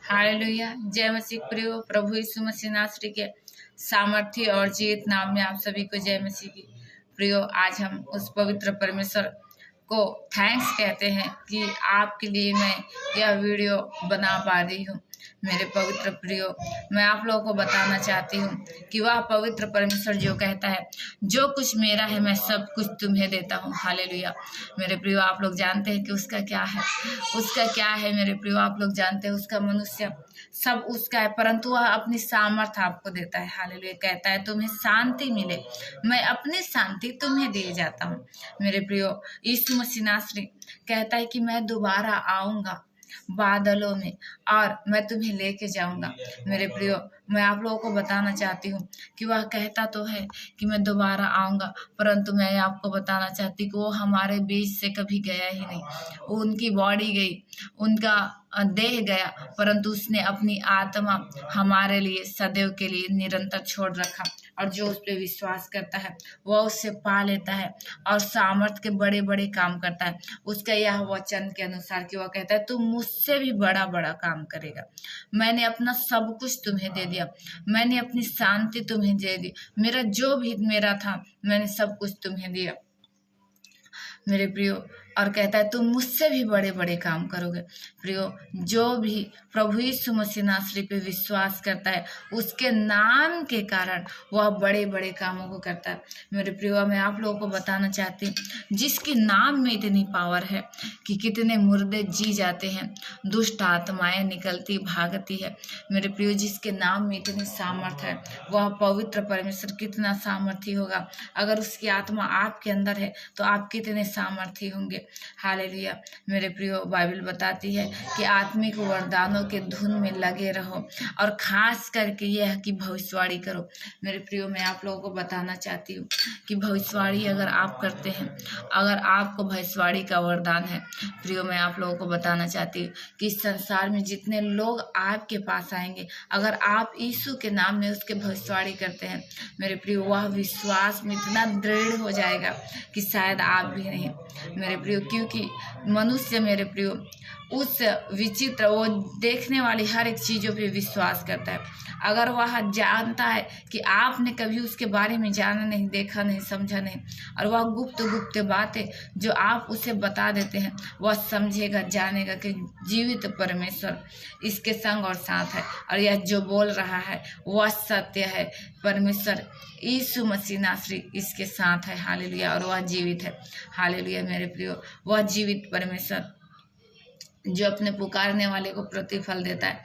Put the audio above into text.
Hallelujah. जय मसीह प्रियो, प्रभु यीशु मसीह नासरी के सामर्थ्य और जीवित नाम में आप सभी को जय मसीह की प्रियो। आज हम उस पवित्र परमेश्वर को थैंक्स कहते हैं कि आपके लिए मैं यह वीडियो बना पा रही हूँ। मेरे पवित्र प्रियो, मैं आप लोगों को बताना चाहती हूँ कि वह पवित्र परमेश्वर जो कहता है, जो कुछ मेरा है मैं सब कुछ तुम्हें देता हूँ। हालेलुया। मेरे प्रियो, आप लोग जानते हैं कि उसका क्या है मेरे प्रियो, आप लोग जानते हैं उसका मनुष्य सब उसका है, परंतु वह अपनी सामर्थ आपको देता है। हालेलुया। कहता है तुम्हें शांति मिले, मैं अपनी शांति तुम्हें दे जाता हूँ। मेरे प्रियो, यीशु मसीह नासरी कहता है कि मैं दोबारा आऊंगा बादलों में और मैं तुम्हें लेके जाऊंगा। मेरे प्रियो, मैं आप लोगों को बताना चाहती हूँ कि वह कहता तो है कि मैं दोबारा आऊंगा, परंतु मैं आपको बताना चाहती हूँ कि वो हमारे बीच से कभी गया ही नहीं। उनकी बॉडी गई, उनका देह गया, परंतु उसने अपनी आत्मा हमारे लिए सदैव के लिए निरंतर छोड़ रखा। और जो उस पर विश्वास करता है वह उससे पा लेता है और सामर्थ के बड़े बड़े काम करता है। उसका यह वचन के अनुसार कि वह कहता है तुम मुझसे भी बड़ा बड़ा काम करेगा। मैंने अपना सब कुछ तुम्हें दे दिया, मैंने अपनी शांति तुम्हें दे दी, मेरा जो भी मेरा था मैंने सब कुछ तुम्हें दिया। मेरे प्रियो, और कहता है तुम मुझसे भी बड़े बड़े काम करोगे। प्रियो, जो भी प्रभु यीशु मसीह नासरी पे विश्वास करता है उसके नाम के कारण वह बड़े बड़े कामों को करता है। मेरे प्रियो, मैं आप लोगों को बताना चाहती हूँ जिसके नाम में इतनी पावर है कि कितने मुर्दे जी जाते हैं, दुष्ट आत्माएं निकलती भागती है। मेरे प्रियो, जिसके नाम में इतनी सामर्थ्य है वह पवित्र परमेश्वर कितना सामर्थी होगा। अगर उसकी आत्मा आपके अंदर है तो आप कितने सामर्थी होंगे। हालेलुया। मेरे प्रियो, बाइबल बताती है कि आत्मिक वरदानों के धुन में लगे रहो और खास करके यह कि भविष्यवाणी करो। मेरे प्रियो, मैं आप लोगों को बताना चाहती हूँ कि भविष्यवाणी अगर आप करते हैं, अगर आपको भविष्यवाणी का वरदान है, प्रियो मैं आप लोगों को बताना चाहती हूँ कि इस संसार में जितने लोग आपके पास आएंगे, अगर आप यीशु के नाम में उसके भविष्यवाणी करते हैं, मेरे प्रियो वह विश्वास में इतना दृढ़ हो जाएगा कि शायद आप भी नहीं। मेरे प्रियो, क्योंकि मनुष्य मेरे प्रियो उस विचित्र वो देखने वाली हर एक चीज़ों पे विश्वास करता है। अगर वह जानता है कि आपने कभी उसके बारे में जाना नहीं, देखा नहीं, समझा नहीं, और वह गुप्त बातें जो आप उसे बता देते हैं वह समझेगा, जानेगा कि जीवित परमेश्वर इसके संग और साथ है और यह जो बोल रहा है वह सत्य है। परमेश्वर यीशु मसीह नासरी इसके साथ है। हालेलुया। और वह जीवित है। हालेलुया। मेरे प्रियो, वह जीवित परमेश्वर जो अपने पुकारने वाले को प्रतिफल देता है।